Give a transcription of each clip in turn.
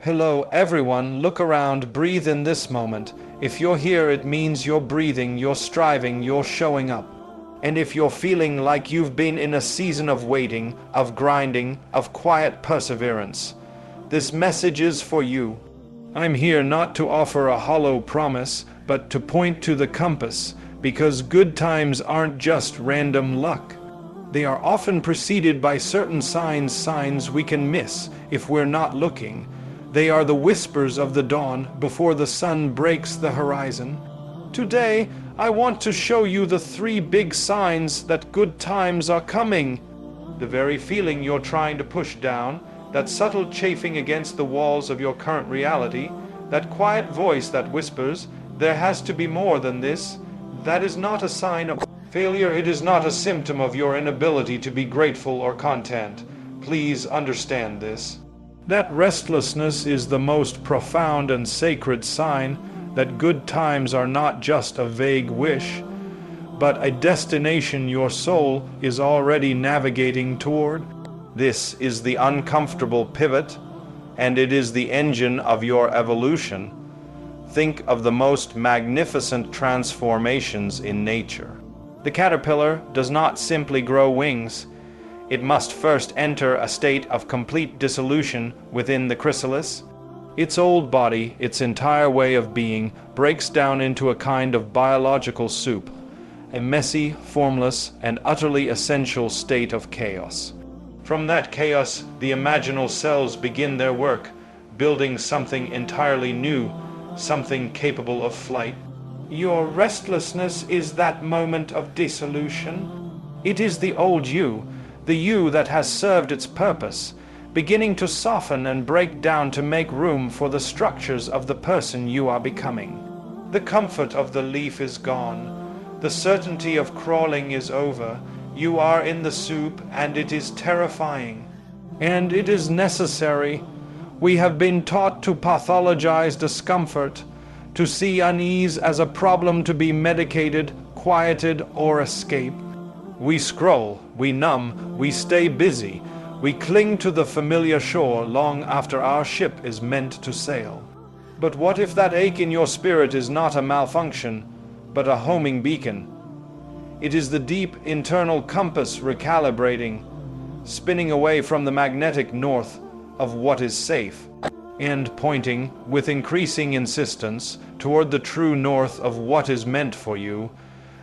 Hello everyone, look around, breathe in this moment. If you're here, it means you're breathing, you're striving, you're showing up. And if you're feeling like you've been in a season of waiting, of grinding, of quiet perseverance, this message is for you. I'm here not to offer a hollow promise, but to point to the compass, because good times aren't just random luck. They are often preceded by certain signs we can miss if we're not looking. They are the whispers of the dawn before the sun breaks the horizon. Today, I want to show you the 3 big signs that good times are coming. The very feeling you're trying to push down, that subtle chafing against the walls of your current reality, that quiet voice that whispers, there has to be more than this. That is not a sign of failure. It is not a symptom of your inability to be grateful or content. Please understand this. That restlessness is the most profound and sacred sign that good times are not just a vague wish, but a destination your soul is already navigating toward. This is the uncomfortable pivot, and it is the engine of your evolution. Think of the most magnificent transformations in nature. The caterpillar does not simply grow wings. It must first enter a state of complete dissolution within the chrysalis. Its old body, its entire way of being, breaks down into a kind of biological soup, a messy, formless, and utterly essential state of chaos. From that chaos, the imaginal cells begin their work, building something entirely new, something capable of flight. Your restlessness is that moment of dissolution. It is the old you, the you that has served its purpose, beginning to soften and break down to make room for the structures of the person you are becoming. The comfort of the leaf is gone. The certainty of crawling is over. You are in the soup, and it is terrifying. And it is necessary. We have been taught to pathologize discomfort, to see unease as a problem to be medicated, quieted, or escape. We scroll, we numb, we stay busy. We cling to the familiar shore long after our ship is meant to sail. But what if that ache in your spirit is not a malfunction, but a homing beacon? It is the deep internal compass recalibrating, spinning away from the magnetic north of what is safe, and pointing, with increasing insistence, toward the true north of what is meant for you.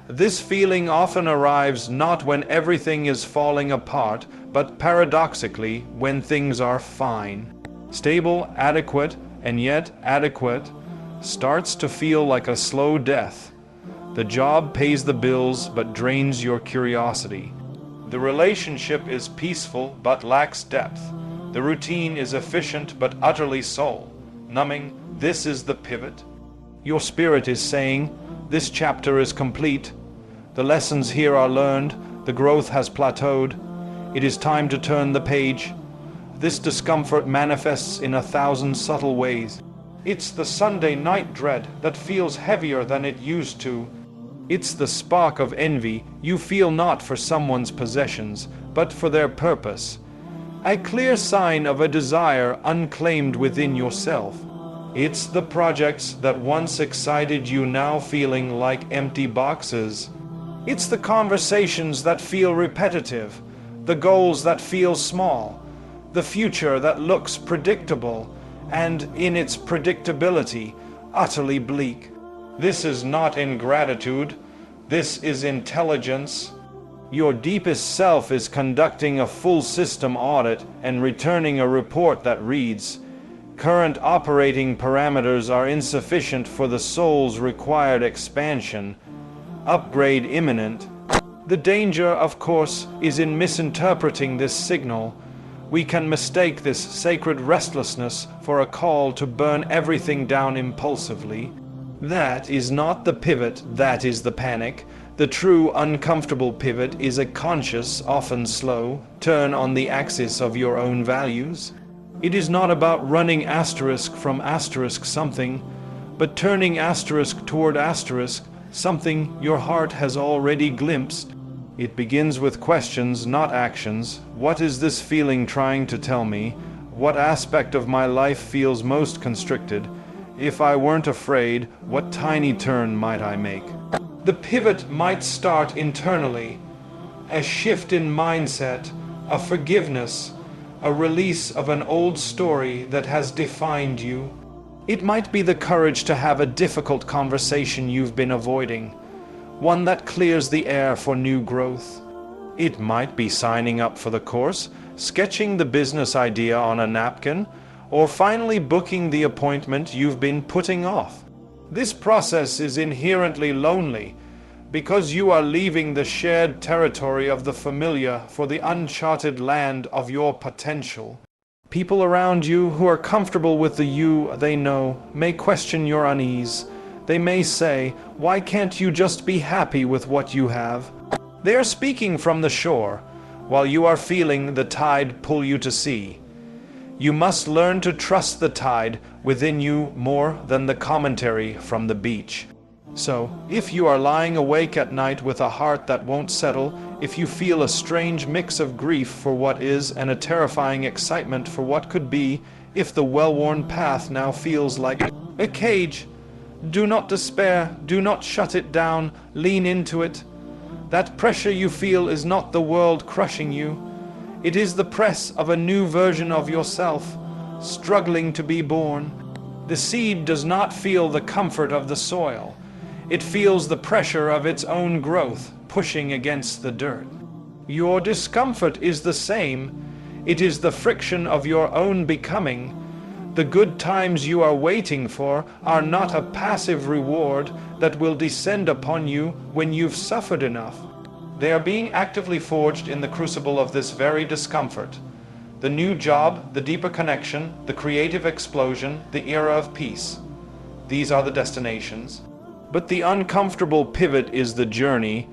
This feeling often arrives not when everything is falling apart, but paradoxically when things are fine. Stable, adequate, and yet adequate starts to feel like a slow death. The job pays the bills but drains your curiosity. The relationship is peaceful but lacks depth. The routine is efficient but utterly soul-numbing. This is the pivot. Your spirit is saying, this chapter is complete. The lessons here are learned. The growth has plateaued. It is time to turn the page. This discomfort manifests in 1,000 subtle ways. It's the Sunday night dread that feels heavier than it used to. It's the spark of envy you feel not for someone's possessions, but for their purpose. A clear sign of a desire unclaimed within yourself. It's the projects that once excited you now feeling like empty boxes. It's the conversations that feel repetitive, the goals that feel small, the future that looks predictable, and in its predictability, utterly bleak. This is not ingratitude. This is intelligence. Your deepest self is conducting a full system audit and returning a report that reads, current operating parameters are insufficient for the soul's required expansion. Upgrade imminent. The danger, of course, is in misinterpreting this signal. We can mistake this sacred restlessness for a call to burn everything down impulsively. That is not the pivot, that is the panic. The true uncomfortable pivot is a conscious, often slow, turn on the axis of your own values. It is not about running asterisk from asterisk something, but turning asterisk toward asterisk, something your heart has already glimpsed. It begins with questions, not actions. What is this feeling trying to tell me? What aspect of my life feels most constricted? If I weren't afraid, what tiny turn might I make? The pivot might start internally, a shift in mindset, a forgiveness, a release of an old story that has defined you. It might be the courage to have a difficult conversation you've been avoiding, one that clears the air for new growth. It might be signing up for the course, sketching the business idea on a napkin, or finally booking the appointment you've been putting off. This process is inherently lonely because you are leaving the shared territory of the familiar for the uncharted land of your potential. People around you who are comfortable with the you they know may question your unease. They may say, "Why can't you just be happy with what you have?" They are speaking from the shore, while you are feeling the tide pull you to sea. You must learn to trust the tide within you more than the commentary from the beach. So, if you are lying awake at night with a heart that won't settle, if you feel a strange mix of grief for what is and a terrifying excitement for what could be, if the well-worn path now feels like a cage, do not despair, do not shut it down, lean into it. That pressure you feel is not the world crushing you. It is the press of a new version of yourself, struggling to be born. The seed does not feel the comfort of the soil. It feels the pressure of its own growth, pushing against the dirt. Your discomfort is the same. It is the friction of your own becoming. The good times you are waiting for are not a passive reward that will descend upon you when you've suffered enough. They are being actively forged in the crucible of this very discomfort. The new job, the deeper connection, the creative explosion, the era of peace. These are the destinations. But the uncomfortable pivot is the journey.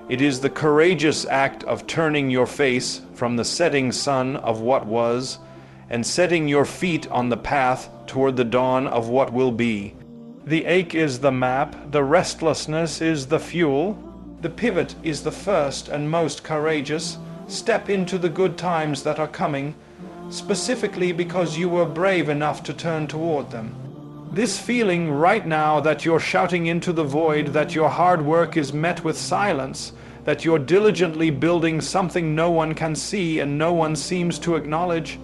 It is the courageous act of turning your face from the setting sun of what was and setting your feet on the path toward the dawn of what will be. The ache is the map, the restlessness is the fuel. The pivot is the first and most courageous step into the good times that are coming, specifically because you were brave enough to turn toward them. This feeling right now that you're shouting into the void, that your hard work is met with silence, that you're diligently building something no one can see and no one seems to acknowledge,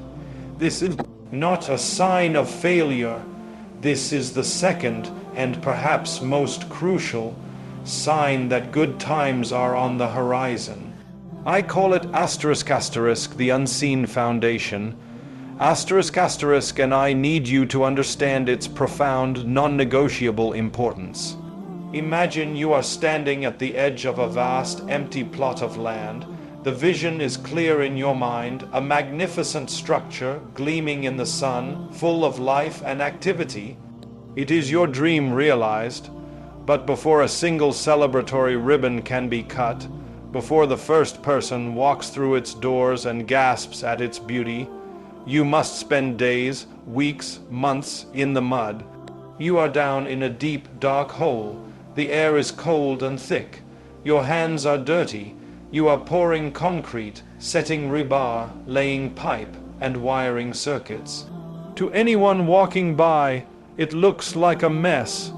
this is not a sign of failure. This is the second and perhaps most crucial sign that good times are on the horizon. I call it ***, the unseen foundation. ***, and I need you to understand its profound, non-negotiable importance. Imagine you are standing at the edge of a vast, empty plot of land. The vision is clear in your mind, a magnificent structure gleaming in the sun, full of life and activity. It is your dream realized, but before a single celebratory ribbon can be cut, before the first person walks through its doors and gasps at its beauty, you must spend days, weeks, months in the mud. You are down in a deep, dark hole. The air is cold and thick. Your hands are dirty. You are pouring concrete, setting rebar, laying pipe, and wiring circuits. To anyone walking by, it looks like a mess.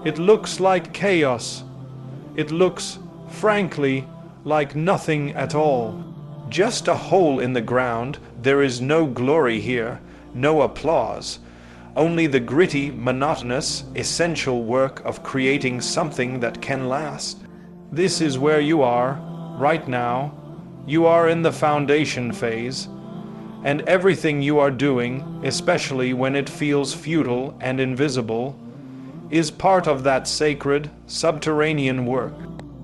It looks like chaos. It looks, frankly, like nothing at all. Just a hole in the ground. There is no glory here, no applause, only the gritty, monotonous, essential work of creating something that can last. This is where you are, right now. You are in the foundation phase, and everything you are doing, especially when it feels futile and invisible, is part of that sacred, subterranean work.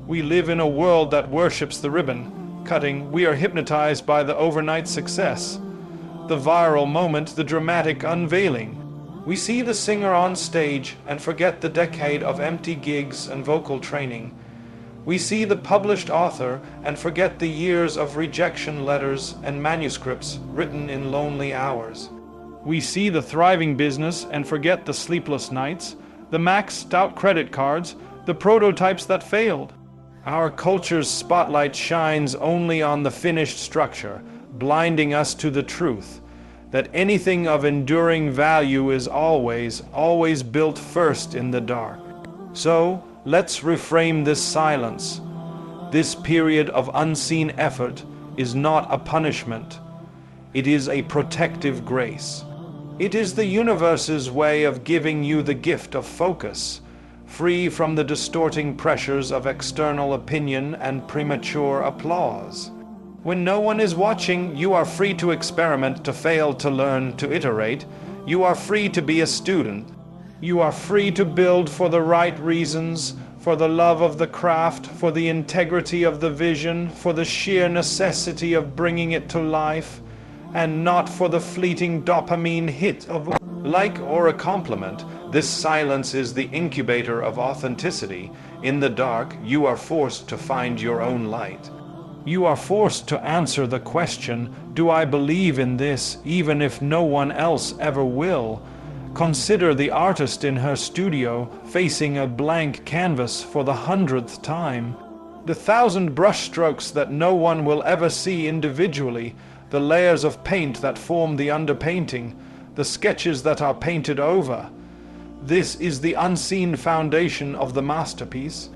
We live in a world that worships the ribbon cutting. We are hypnotized by the overnight success, the viral moment, the dramatic unveiling. We see the singer on stage and forget the decade of empty gigs and vocal training. We see the published author and forget the years of rejection letters and manuscripts written in lonely hours. We see the thriving business and forget the sleepless nights, the maxed out credit cards, the prototypes that failed. Our culture's spotlight shines only on the finished structure, blinding us to the truth that anything of enduring value is always built first in the dark. So, let's reframe this silence. This period of unseen effort is not a punishment. It is a protective grace. It is the universe's way of giving you the gift of focus, free from the distorting pressures of external opinion and premature applause. When no one is watching, you are free to experiment, to fail, to learn, to iterate. You are free to be a student. You are free to build for the right reasons, for the love of the craft, for the integrity of the vision, for the sheer necessity of bringing it to life, and not for the fleeting dopamine hit of a like or a compliment. This silence is the incubator of authenticity. In the dark, you are forced to find your own light. You are forced to answer the question, do I believe in this, even if no one else ever will? Consider the artist in her studio, facing a blank canvas for the 100th time. The 1,000 brushstrokes that no one will ever see individually, the layers of paint that form the underpainting, the sketches that are painted over. This is the unseen foundation of the masterpiece.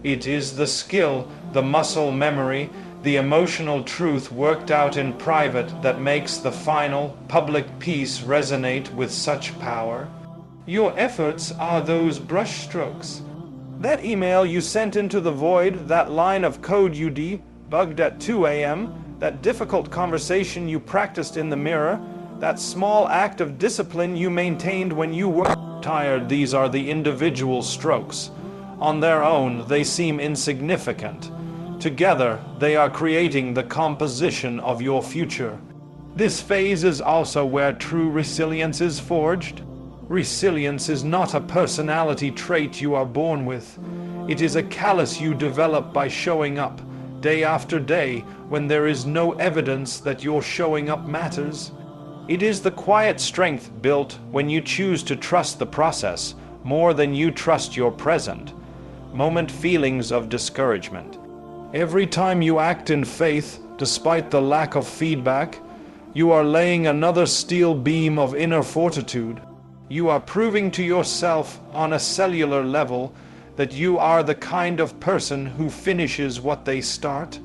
It is the skill, the muscle memory, the emotional truth worked out in private that makes the final, public piece resonate with such power. Your efforts are those brushstrokes. That email you sent into the void, that line of code you debugged at 2 a.m., that difficult conversation you practiced in the mirror, that small act of discipline you maintained when you were tired, these are the individual strokes. On their own, they seem insignificant. Together, they are creating the composition of your future. This phase is also where true resilience is forged. Resilience is not a personality trait you are born with. It is a callus you develop by showing up, day after day, when there is no evidence that your showing up matters. It is the quiet strength built when you choose to trust the process more than you trust your present moment feelings of discouragement. Every time you act in faith, despite the lack of feedback, you are laying another steel beam of inner fortitude. You are proving to yourself on a cellular level that you are the kind of person who finishes what they start,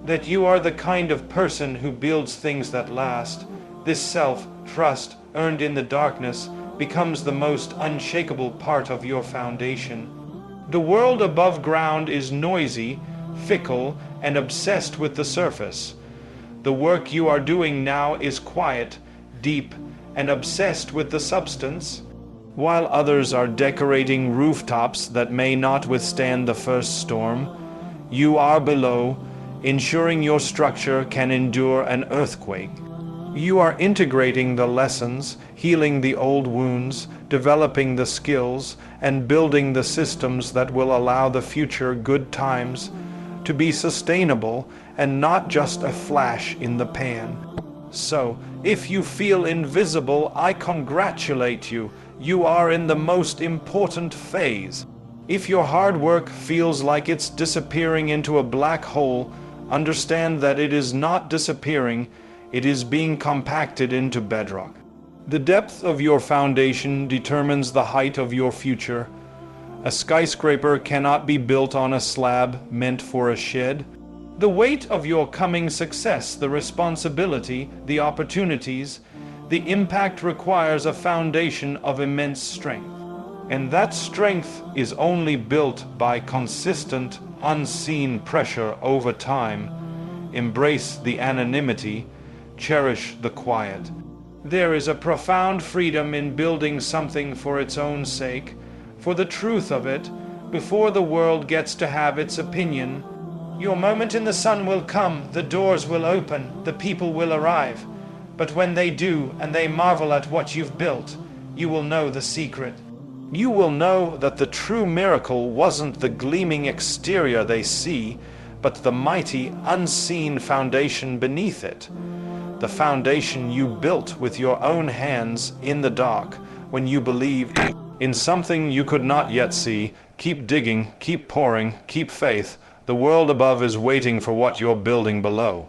that you are the kind of person who builds things that last. This self-trust, earned in the darkness, becomes the most unshakable part of your foundation. The world above ground is noisy, fickle, and obsessed with the surface. The work you are doing now is quiet, deep, and obsessed with the substance. While others are decorating rooftops that may not withstand the first storm, you are below, ensuring your structure can endure an earthquake. You are integrating the lessons, healing the old wounds, developing the skills, and building the systems that will allow the future good times to be sustainable and not just a flash in the pan. So, if you feel invisible, I congratulate you. You are in the most important phase. If your hard work feels like it's disappearing into a black hole, understand that it is not disappearing, it is being compacted into bedrock. The depth of your foundation determines the height of your future. A skyscraper cannot be built on a slab meant for a shed. The weight of your coming success, the responsibility, the opportunities, the impact requires a foundation of immense strength. And that strength is only built by consistent, unseen pressure over time. Embrace the anonymity, cherish the quiet. There is a profound freedom in building something for its own sake, for the truth of it, before the world gets to have its opinion. Your moment in the sun will come, the doors will open, the people will arrive. But when they do, and they marvel at what you've built, you will know the secret. You will know that the true miracle wasn't the gleaming exterior they see, but the mighty, unseen foundation beneath it. The foundation you built with your own hands in the dark, when you believed in something you could not yet see. Keep digging, keep pouring, keep faith. The world above is waiting for what you're building below.